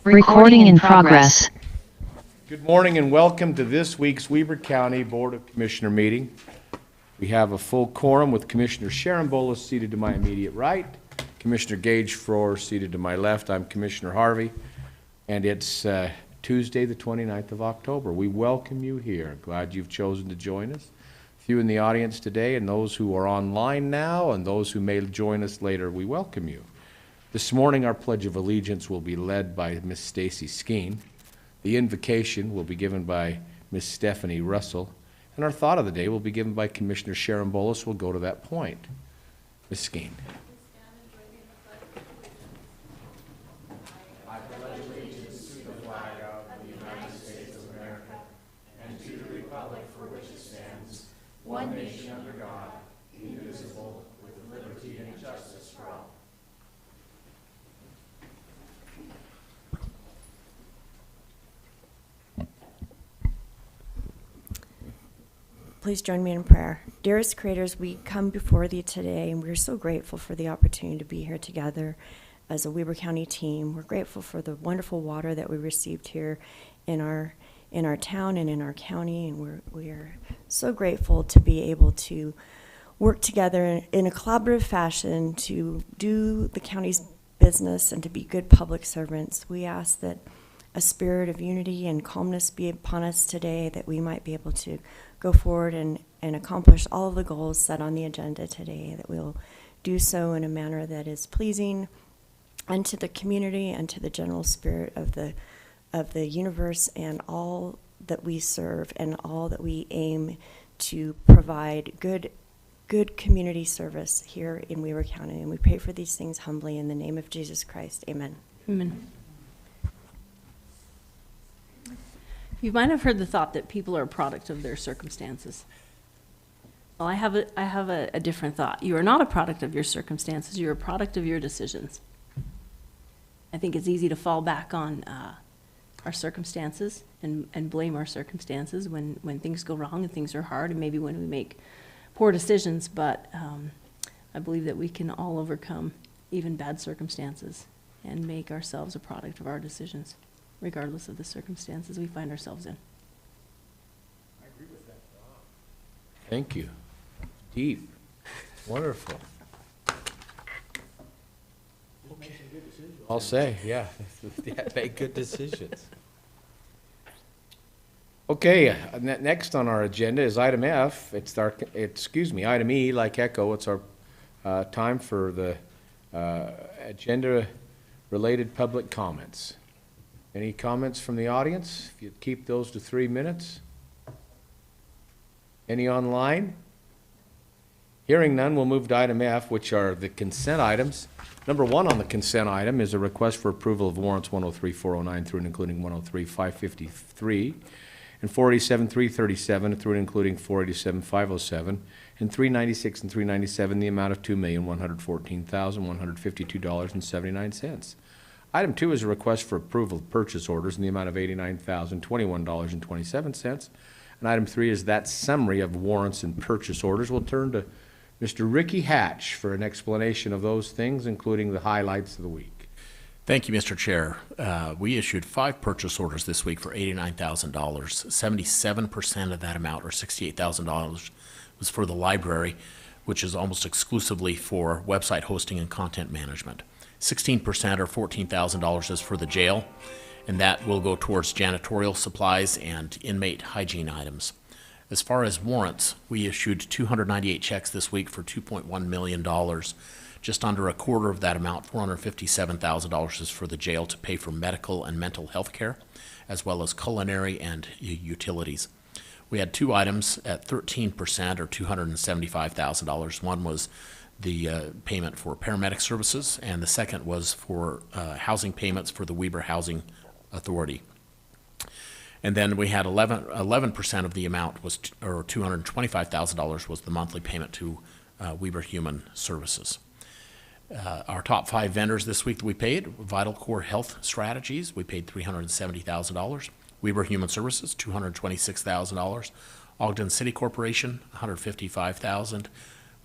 Recording in progress. Good morning and welcome to this week's Weber County Board of Commissioner meeting. We have a full quorum with Commissioner Sharon Bolas seated to my immediate right, Commissioner Gage Frohr seated to my left. I'm Commissioner Harvey, and it's Tuesday the 29th of October. We welcome you here. Glad you've chosen to join us. A few in the audience today and those who are online now and those who may join us later, we welcome you. This morning, our Pledge of Allegiance will be led by Miss Stacy Skeen. The invocation will be given by Miss Stephanie Russell. And our thought of the day will be given by Commissioner Sharon Bolas. We'll go to that point. Miss Skeen. I pledge allegiance to the flag of the United States of America and to the republic for which it stands, one nation under God, indivisible, with liberty and justice for all. Please join me in prayer. Dearest creators, we come before thee today, and we're so grateful for the opportunity to be here together as a Weber County team. We're grateful for the wonderful water that we received here in our town and in our county, and we are so grateful to be able to work together in a collaborative fashion to do the county's business and to be good public servants. We ask that a spirit of unity and calmness be upon us today, that we might be able to go forward and accomplish all of the goals set on the agenda today, that we'll do so in a manner that is pleasing unto the community and to the general spirit of the universe and all that we serve and all that we aim to provide good community service here in Weber County. And we pray for these things humbly in the name of Jesus Christ. Amen. Amen. You might have heard the thought that people are a product of their circumstances. Well, I have a different thought. You are not a product of your circumstances. You're a product of your decisions. I think it's easy to fall back on our circumstances and blame our circumstances when things go wrong and things are hard and maybe when we make poor decisions. But I believe that we can all overcome even bad circumstances and make ourselves a product of our decisions, regardless of the circumstances we find ourselves in. I agree with that. Thank you. Deep. Wonderful. Okay. I'll say, yeah. Make good decisions. Okay, next on our agenda is item F. Item E, like Echo. It's our time for the agenda-related public comments. Any comments from the audience? If you'd keep those to 3 minutes. Any online? Hearing none, we'll move to item F, which are the consent items. Number 1 on the consent item is a request for approval of warrants 103-409 through and including 103-553 and 487-337 through and including 487-507 and 396 and 397 the amount of $2,114,152.79. Item 2 is a request for approval of purchase orders in the amount of $89,021.27. And item 3 is that summary of warrants and purchase orders. We'll turn to Mr. Ricky Hatch for an explanation of those things, including the highlights of the week. Thank you, Mr. Chair. We issued 5 purchase orders this week for $89,000. 77% of that amount, or $68,000, was for the library, which is almost exclusively for website hosting and content management. 16% or $14,000 is for the jail, and that will go towards janitorial supplies and inmate hygiene items. As far as warrants, we issued 298 checks this week for $2.1 million. Just under a quarter of that amount, $457,000, is for the jail to pay for medical and mental health care, as well as culinary and utilities. We had 2 items at 13% or $275,000. One was the payment for paramedic services, and the second was for housing payments for the Weber Housing Authority. And then we had 11% of the amount was, or $225,000 was the monthly payment to Weber Human Services. Our top 5 vendors this week that we paid: Vital Core Health Strategies, we paid $370,000. Weber Human Services, $226,000. Ogden City Corporation, $155,000.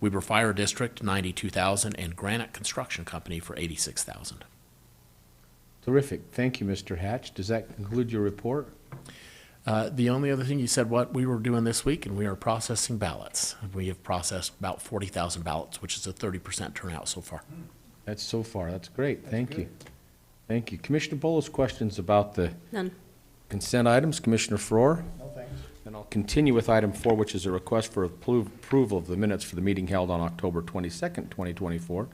Weber Fire District, $92,000, and Granite Construction Company for $86,000. Terrific. Thank you, Mr. Hatch. Does that conclude your report? The only other thing, you said what we were doing this week, and we are processing ballots. We have processed about 40,000 ballots, which is a 30% turnout so far. That's so far. That's great. Thank you. Thank you. Commissioner Bowles, questions about the None. consent items? Commissioner Faur? No, thanks. And I'll continue with item 4, which is a request for approval of the minutes for the meeting held on October 22nd, 2024.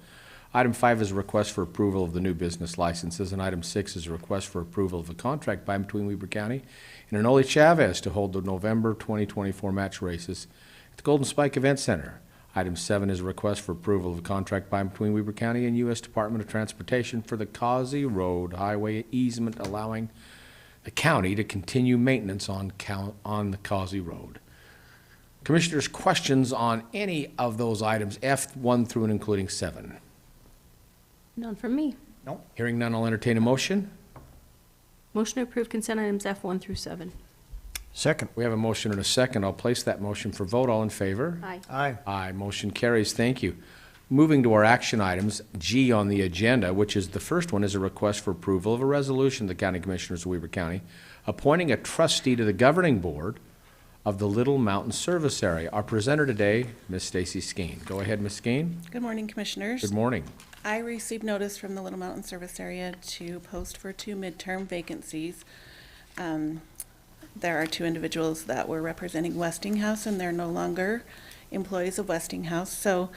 Item 5 is a request for approval of the new business licenses, and item 6 is a request for approval of a contract by and between Weber County and Ernoli Chavez to hold the November 2024 match races at the Golden Spike Event Center. Item 7 is a request for approval of a contract by and between Weber County and U.S. Department of Transportation for the Causey Road Highway easement, allowing the county to continue maintenance on the Causey Road. Commissioners, questions on any of those items, F1 through and including 7? None from me. Hearing none, I'll entertain a motion. Motion to approve consent items F1 through 7. Second. We have a motion and a second. I'll place that motion for vote. All in favor? Aye. Aye. Aye. Motion carries. Thank you. Moving to our action items, G on the agenda, which is the first one, is a request for approval of a resolution of the County Commissioners of Weber County appointing a trustee to the governing board of the Little Mountain Service Area. Our presenter today, Ms. Stacy Skeen. Go ahead, Ms. Skeen. Good morning, Commissioners. Good morning. I received notice from the Little Mountain Service Area to post for 2 midterm vacancies. There are 2 individuals that were representing Westinghouse, and they're no longer employees of Westinghouse. So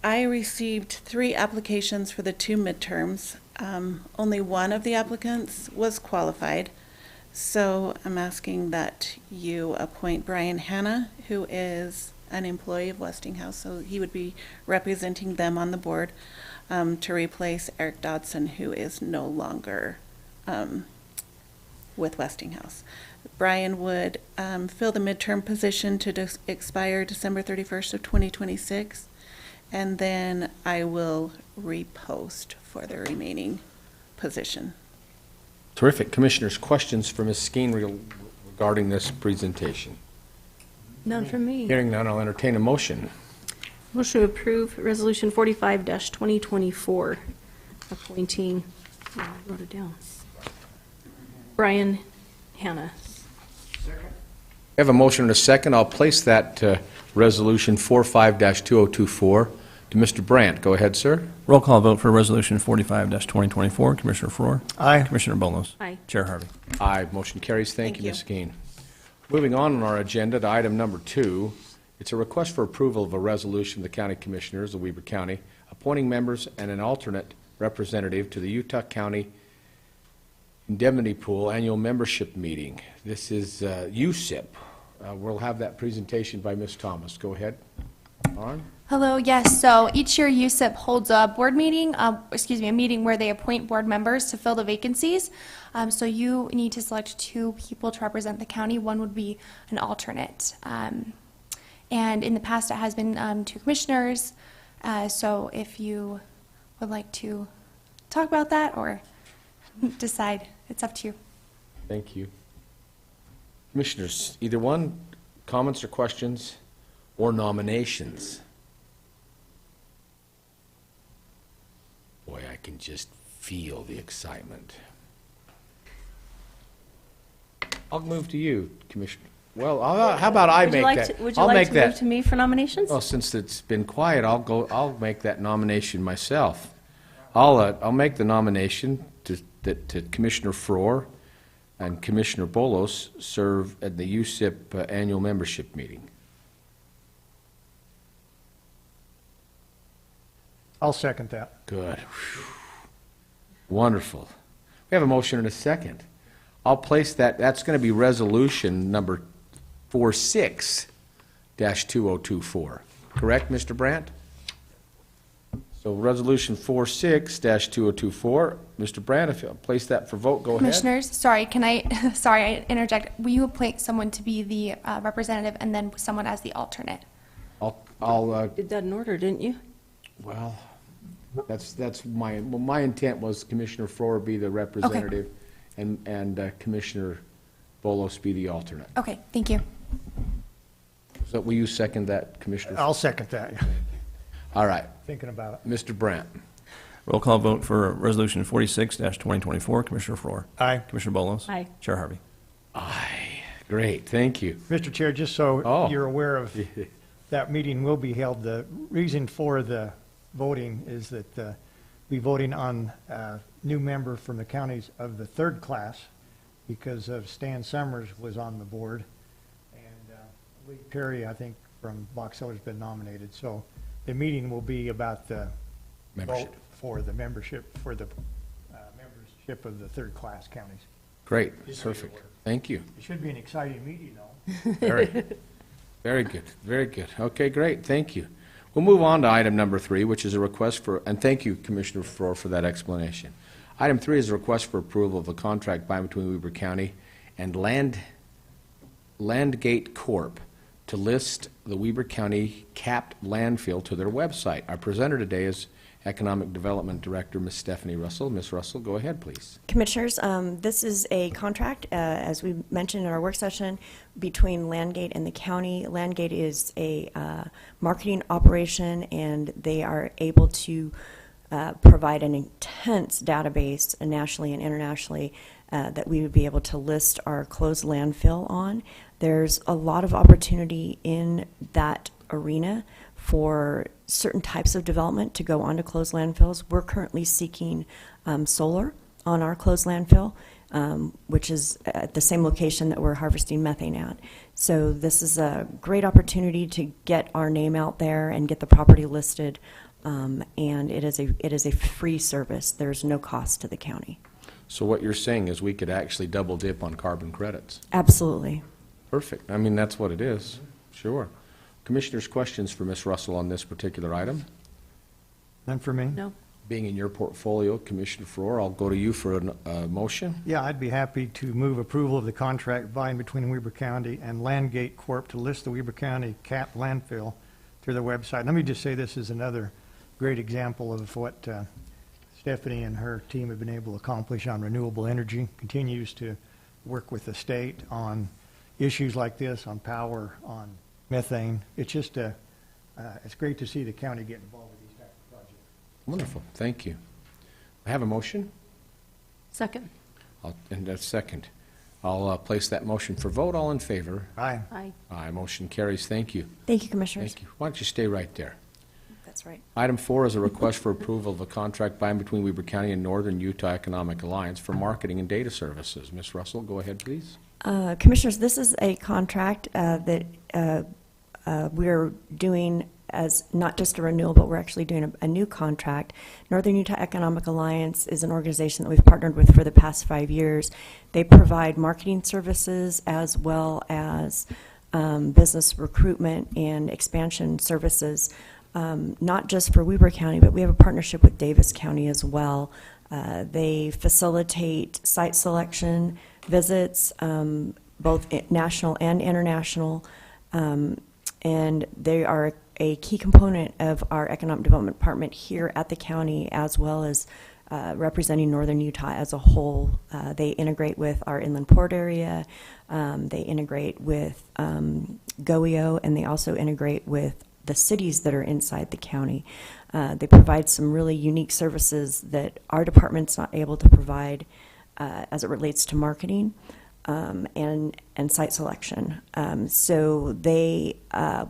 I received 3 applications for the 2 midterms. Only one of the applicants was qualified. So I'm asking that you appoint Brian Hanna, who is an employee of Westinghouse, so he would be representing them on the board, to replace Eric Dodson, who is no longer with Westinghouse. Brian would fill the midterm position to expire December 31st of 2026, and then I will repost for the remaining position. Terrific. Commissioners, questions for Ms. Skeen regarding this presentation? None from me. Hearing none, I'll entertain a motion. Motion to approve Resolution 45-2024, appointing, I wrote it down, Brian Hanna. We have a motion and a second. I'll place that Resolution 45-2024 to Mr. Brandt. Go ahead, sir. Roll call vote for Resolution 45-2024. Commissioner Faur. Aye. Commissioner Bolos. Aye. Chair Harvey. Aye. Motion carries. Thank you, Thank Ms. Skeen. Moving on our agenda to item number 2, it's a request for approval of a resolution of the County Commissioners of Weber County appointing members and an alternate representative to the Utah County Indemnity Pool Annual Membership Meeting. This is USIP. We'll have that presentation by Ms. Thomas. Go ahead. Lauren? Hello, yes. So each year USIP holds a board meeting, a meeting where they appoint board members to fill the vacancies. So you need to select 2 people to represent the county. One would be an alternate. And in the past, it has been 2 commissioners. So if you would like to talk about that or decide, it's up to you. Thank you. Commissioners, either one, comments or questions or nominations? Boy, I can just feel the excitement. I'll move to you, Commissioner. Well, how about I make that? Would you I'll like make to that. move to me for nominations? Well, since it's been quiet, I'll make that nomination myself. I'll make the nomination to Commissioner Faur and Commissioner Bolos serve at the USIP annual membership meeting. I'll second that. Good. Whew. Wonderful. We have a motion and a second. I'll place that. That's going to be resolution number 46-2024. Correct, Mr. Brandt? So resolution 46-2024. Mr. Brandt, if you'll place that for vote, go ahead. Commissioners, sorry, can I, sorry, I interject. Will you appoint someone to be the representative and then someone as the alternate? I'll Did that in order, didn't you? well, that's my intent was Commissioner Faur be the representative and Commissioner Bolos be the alternate. Okay, thank you. So will you second that, Commissioner? I'll second that. All right. Thinking about it. Mr. Brandt. Roll call vote for Resolution 46-2024, Commissioner Faur. Aye. Commissioner Bolos. Aye. Chair Harvey. Great, thank you. Mr. Chair, just so Oh. you're aware of, that meeting will be held. The reason for the voting is that we voting on a new member from the counties of the third class because of Stan Summers was on the board. And Lee Perry, I think, from Box Elder's been nominated. So the meeting will be about the Membership. vote for the membership, for the membership of the third class counties. Great, Just so you're perfect. aware. Thank you. It should be an exciting meeting, though. Very, very good, very good. Okay, great, thank you. We'll move on to item number 3, which is a request for, and thank you, Commissioner Faur, for that explanation. Item 3 is a request for approval of a contract by and between Weber County and Landgate Corp. to list the Weber County capped landfill to their website. Our presenter today is Economic Development Director, Ms. Stephanie Russell. Ms. Russell, go ahead, please. Commissioners, this is a contract, as we mentioned in our work session, between Landgate and the county. Landgate is a marketing operation, and they are able to provide an intense database nationally and internationally that we would be able to list our closed landfill on. There's a lot of opportunity in that arena for certain types of development to go onto closed landfills. We're currently seeking solar on our closed landfill, which is at the same location that we're harvesting methane at. So this is a great opportunity to get our name out there and get the property listed, and it is a free service. There's no cost to the county. So what you're saying is we could actually double dip on carbon credits. Absolutely. Perfect. I mean, that's what it is. Sure. Commissioners, questions for Ms. Russell on this particular item? None for me? No. Being in your portfolio, Commissioner Faur, I'll go to you for a motion. Yeah, I'd be happy to move approval of the contract by and between Weber County and Landgate Corp. to list the Weber County capped landfill through their website. Let me just say this is another great example of what Stephanie and her team have been able to accomplish on renewable energy, continues to work with the state on issues like this, on power, on methane. It's just it's great to see the county get involved with these types of projects. Wonderful. Thank you. I have a motion. Second. And a second. I'll place that motion for vote. All in favor? Aye. Aye. Aye. Motion carries. Thank you. Thank you, Commissioners. Thank you. Why don't you stay right there? That's right. Item 4 is a request for approval of a contract by and between Weber County and Northern Utah Economic Alliance for marketing and data services. Ms. Russell, go ahead, please. Commissioners, this is a contract that we're doing as not just a renewal, but we're actually doing a new contract. Northern Utah Economic Alliance is an organization that we've partnered with for the past 5 years. They provide marketing services as well as business recruitment and expansion services, not just for Weber County, but we have a partnership with Davis County as well. They facilitate site selection visits, both national and international, and they are a key component of our economic development department here at the county, as well as representing Northern Utah as a whole. They integrate with our inland port area, they integrate with GOEO, and they also integrate with the cities that are inside the county. They provide some really unique services that our department's not able to provide as it relates to marketing and site selection. So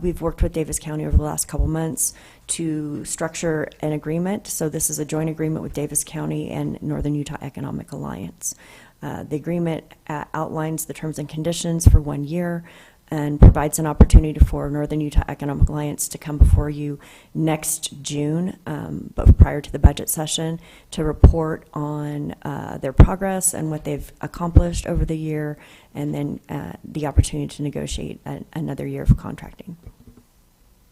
we've worked with Davis County over the last couple months to structure an agreement. So this is a joint agreement with Davis County and Northern Utah Economic Alliance. The agreement outlines the terms and conditions for 1 year and provides an opportunity for Northern Utah Economic Alliance to come before you next June, but prior to the budget session, to report on their progress and what they've accomplished over the year, and then the opportunity to negotiate another year of contracting.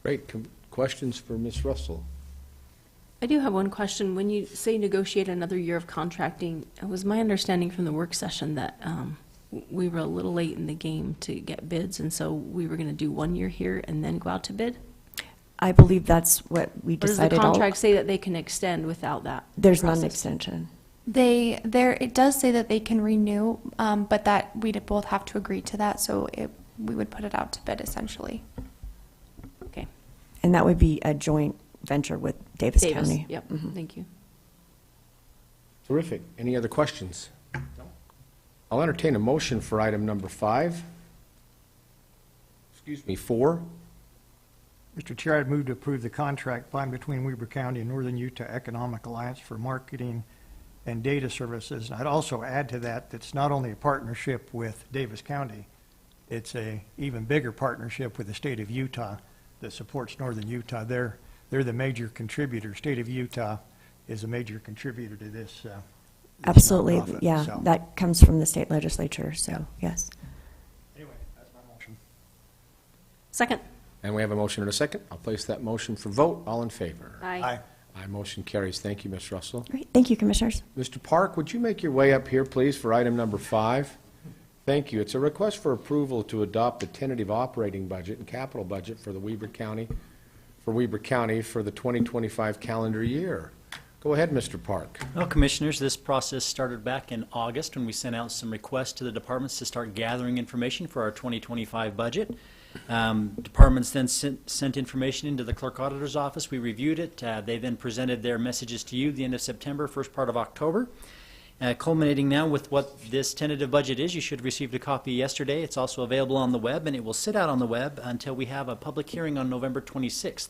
Great. Questions for Ms. Russell? I do have one question. When you say negotiate another year of contracting, it was my understanding from the work session that we were a little late in the game to get bids, and so we were going to do 1 year here and then go out to bid? I believe that's what we Or does decided. the contract say that they can extend without that? There's not an process? extension. It does say that they can renew, but that we'd both have to agree to that, so we would put it out to bid essentially. Okay. And that would be a joint venture with Davis County. Yep, thank you. Terrific. Any other questions? I'll entertain a motion for item number 5. Excuse me, 4. Mr. Chair, I'd move to approve the contract by and between Weber County and Northern Utah Economic Alliance for marketing and data services. And I'd also add to that, that's not only a partnership with Davis County, it's a even bigger partnership with the state of Utah that supports Northern Utah. They're the major contributor. State of Utah is a major contributor to this. Absolutely, nonprofit, yeah, so. that comes from the state legislature, so, yes. Anyway, that's my motion. Second. And we have a motion and a second. I'll place that motion for vote. All in favor? Aye. Aye, motion carries. Thank you, Ms. Russell. Great, thank you, Commissioners. Mr. Park, would you make your way up here, please, for item number 5? Thank you. It's a request for approval to adopt the tentative operating budget and capital budget for the Weber County for the 2025 calendar year. Go ahead, Mr. Park. Well, Commissioners, this process started back in August when we sent out some requests to the departments to start gathering information for our 2025 budget. Departments then sent information into the clerk auditor's office. We reviewed it. They then presented their messages to you the end of September, first part of October. Culminating now with what this tentative budget is. You should have received a copy yesterday. It's also available on the web, and it will sit out on the web until we have a public hearing on November 26th,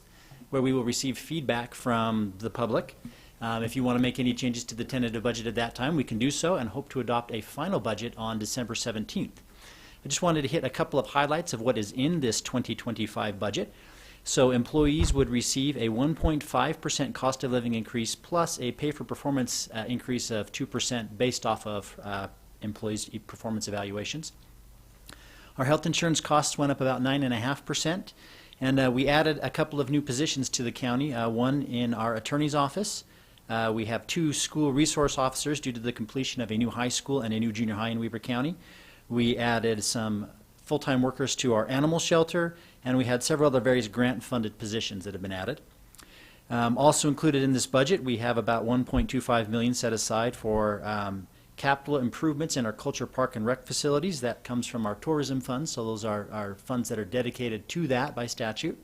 where we will receive feedback from the public. If you want to make any changes to the tentative budget at that time, we can do so and hope to adopt a final budget on December 17th. I just wanted to hit a couple of highlights of what is in this 2025 budget. So employees would receive a 1.5% cost of living increase plus a pay for performance increase of 2% based off of employees' performance evaluations. Our health insurance costs went up about 9.5%, and we added a couple of new positions to the county, one in our attorney's office. We have 2 school resource officers due to the completion of a new high school and a new junior high in Weber County. We added some full-time workers to our animal shelter, and we had several other various grant-funded positions that have been added. Also included in this budget, we have about $1.25 million set aside for capital improvements in our culture park and rec facilities. That comes from our tourism funds, so those are funds that are dedicated to that by statute.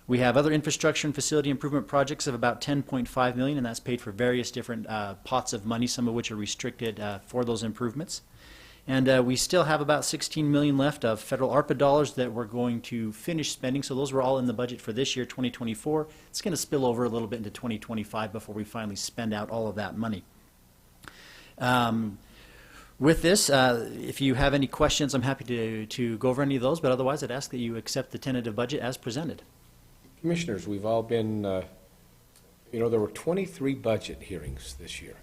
We have other infrastructure and facility improvement projects of about $10.5 million, and that's paid for various different pots of money, some of which are restricted for those improvements. And we still have about $16 million left of federal ARPA dollars that we're going to finish spending. So those were all in the budget for this year, 2024. It's going to spill over a little bit into 2025 before we finally spend out all of that money. With this, if you have any questions, I'm happy to go over any of those. But otherwise, I'd ask that you accept the tentative budget as presented. Commissioners, we've all been, there were 23 budget hearings this year.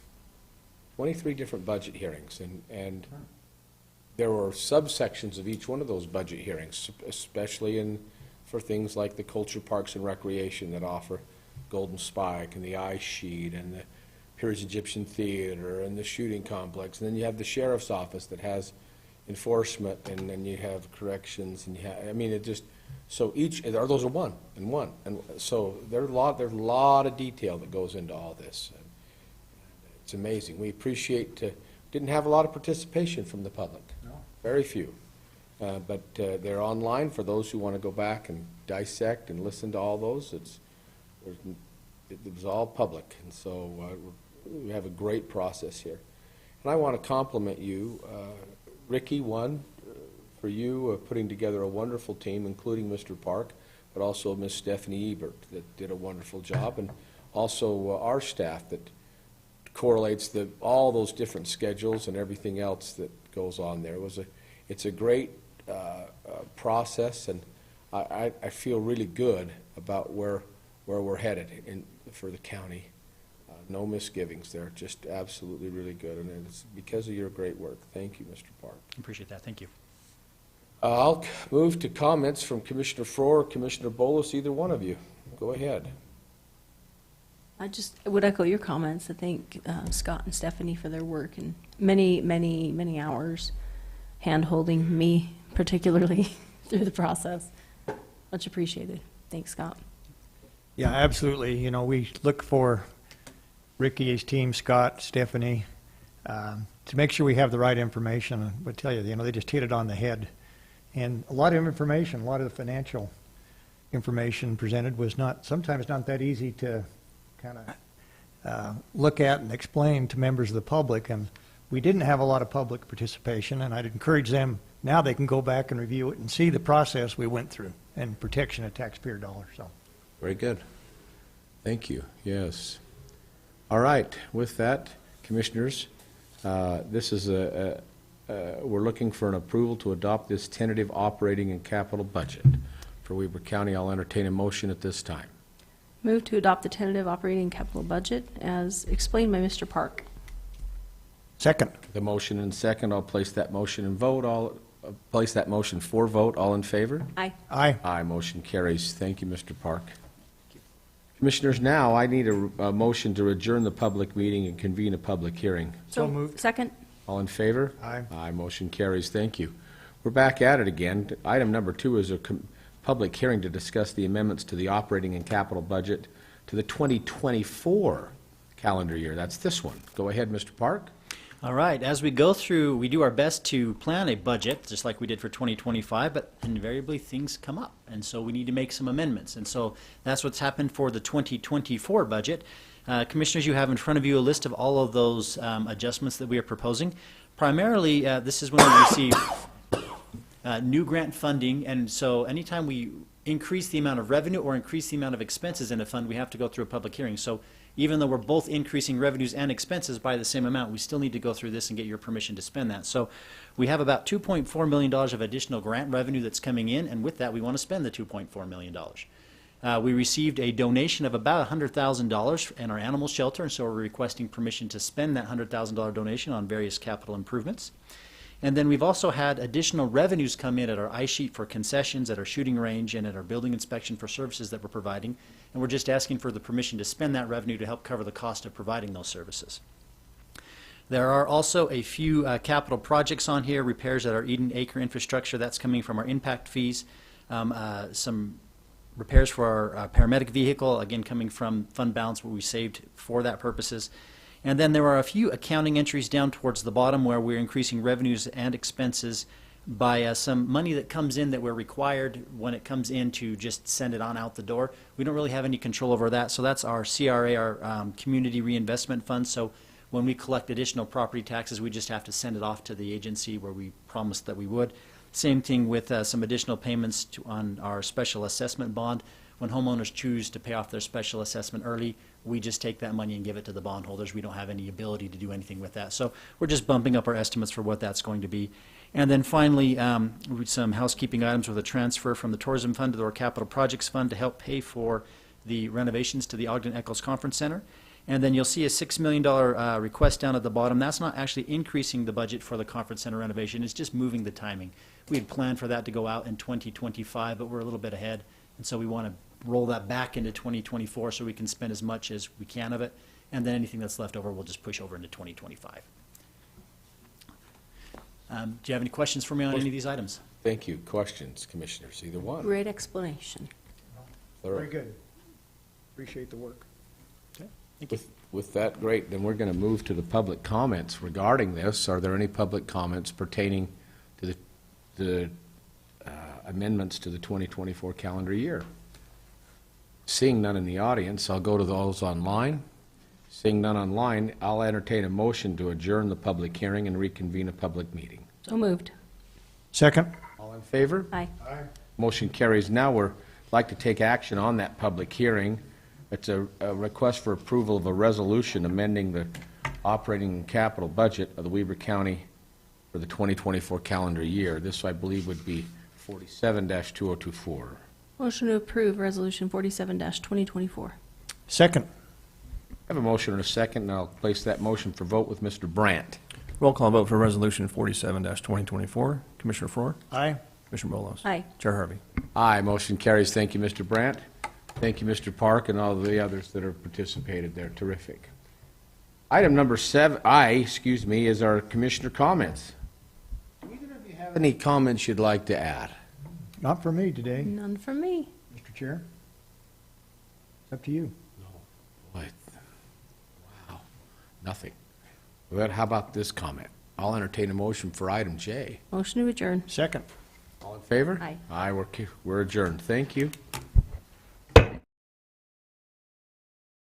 23 different budget hearings, and there were subsections of each one of those budget hearings, especially for things like the culture parks and recreation that offer Golden Spike and the Ice Sheet and the Piers Egyptian Theater and the shooting complex. And then you have the sheriff's office that has enforcement, and then you have corrections, and so those are one. And so there's a lot of detail that goes into all this. It's amazing. We appreciate, didn't have a lot of participation from the public. No. Very few. But they're online for those who want to go back and dissect and listen to all those. It was all public, and so we have a great process here. And I want to compliment you, Ricky, for you putting together a wonderful team, including Mr. Park, but also Miss Stephanie Ebert that did a wonderful job, and also our staff that correlates all those different schedules and everything else that goes on there. It's a great process, and I feel really good about where we're headed for the county. No misgivings there, just absolutely really good, and it's because of your great work. Thank you, Mr. Park. Appreciate that. Thank you. I'll move to comments from Commissioner Frohr or Commissioner Bolus, either one of you. Go ahead. I just would echo your comments. I thank Scott and Stephanie for their work and many hours hand-holding me, particularly, through the process. Much appreciated. Thanks, Scott. Yeah, absolutely. We look for Ricky's team, Scott, Stephanie, to make sure we have the right information. I would tell you, they just hit it on the head. And a lot of information, a lot of the financial information presented was sometimes not that easy to kind of look at and explain to members of the public. And we didn't have a lot of public participation, and I'd encourage them, now they can go back and review it and see the process we went through and protection of taxpayer dollars. So, Very good. Thank you. Yes. All right. With that, Commissioners, this is we're looking for an approval to adopt this tentative operating and capital budget for Weber County. I'll entertain a motion at this time. Move to adopt the tentative operating capital budget as explained by Mr. Park. second. The motion and second, I'll place that motion and vote. Place that motion for vote. All in favor? Aye. Aye. Aye, motion carries. Thank you, Mr. Park. Commissioners, now I need a motion to adjourn the public meeting and convene a public hearing. So moved. Second. All in favor? Aye. Aye, motion carries. Thank you. We're back at it again. Item number 2 is a public hearing to discuss the amendments to the operating and capital budget to the 2024 calendar year. That's this one. Go ahead, Mr. Park. All right, as we go through, we do our best to plan a budget, just like we did for 2025, but invariably things come up, and so we need to make some amendments. And so that's what's happened for the 2024 budget. Commissioners, you have in front of you a list of all of those adjustments that we are proposing. Primarily, this is when we receive new grant funding, and so anytime we increase the amount of revenue or increase the amount of expenses in a fund, we have to go through a public hearing. So even though we're both increasing revenues and expenses by the same amount, we still need to go through this and get your permission to spend that. So we have about $2.4 million of additional grant revenue that's coming in, and with that, we want to spend the $2.4 million. We received a donation of about $100,000 in our animal shelter, and so we're requesting permission to spend that $100,000 donation on various capital improvements. And then we've also had additional revenues come in at our ice sheet for concessions, at our shooting range, and at our building inspection for services that we're providing. And we're just asking for the permission to spend that revenue to help cover the cost of providing those services. There are also a few capital projects on here, repairs at our Eden Acre infrastructure. That's coming from our impact fees. Some repairs for our paramedic vehicle, again coming from fund balance, what we saved for that purposes. And then there are a few accounting entries down towards the bottom where we're increasing revenues and expenses by some money that comes in that we're required when it comes in to just send it on out the door. We don't really have any control over that. So that's our CRA, our Community Reinvestment Fund. So when we collect additional property taxes, we just have to send it off to the agency where we promised that we would. Same thing with some additional payments on our special assessment bond. When homeowners choose to pay off their special assessment early, we just take that money and give it to the bondholders. We don't have any ability to do anything with that. So we're just bumping up our estimates for what that's going to be. And then finally, some housekeeping items with a transfer from the Tourism Fund to our Capital Projects Fund to help pay for the renovations to the Ogden Eccles Conference Center. And then you'll see a $6 million request down at the bottom. That's not actually increasing the budget for the conference center renovation. It's just moving the timing. We had planned for that to go out in 2025, but we're a little bit ahead. And so we want to roll that back into 2024 so we can spend as much as we can of it. And then anything that's left over, we'll just push over into 2025. Do you have any questions for me on any of these items? Thank you. Questions, Commissioners? Either one? Great explanation. Thorough. Very good. Appreciate the work. Thank you. With that, great. Then we're going to move to the public comments regarding this. Are there any public comments pertaining to the amendments to the 2024 calendar year? Seeing none in the audience, I'll go to those online. Seeing none online, I'll entertain a motion to adjourn the public hearing and reconvene a public meeting. So moved. Second. All in favor? Aye. Motion carries. Now we'd like to take action on that public hearing. It's a request for approval of a resolution amending the operating and capital budget of the Weber County for the 2024 calendar year. This, I believe, would be 47-2024. Motion to approve Resolution 47-2024. Second. I have a motion and a second, and I'll place that motion for vote with Mr. Brandt. Roll call vote for Resolution 47-2024. Commissioner Frohr? Aye. Commissioner Bolos? Aye. Chair Harvey? Aye, motion carries. Thank you, Mr. Brandt. Thank you, Mr. Park, and all the others that have participated there. Terrific. Item number 7, is our commissioner comments. Do either of you have any comments you'd like to add? Not for me today, None from me. Mr. Chair. It's up to you. Boy, wow, nothing. Well, how about this comment? I'll entertain a motion for item J. Motion to adjourn. Second. All in favor? Aye. Aye, we're adjourned. Thank you.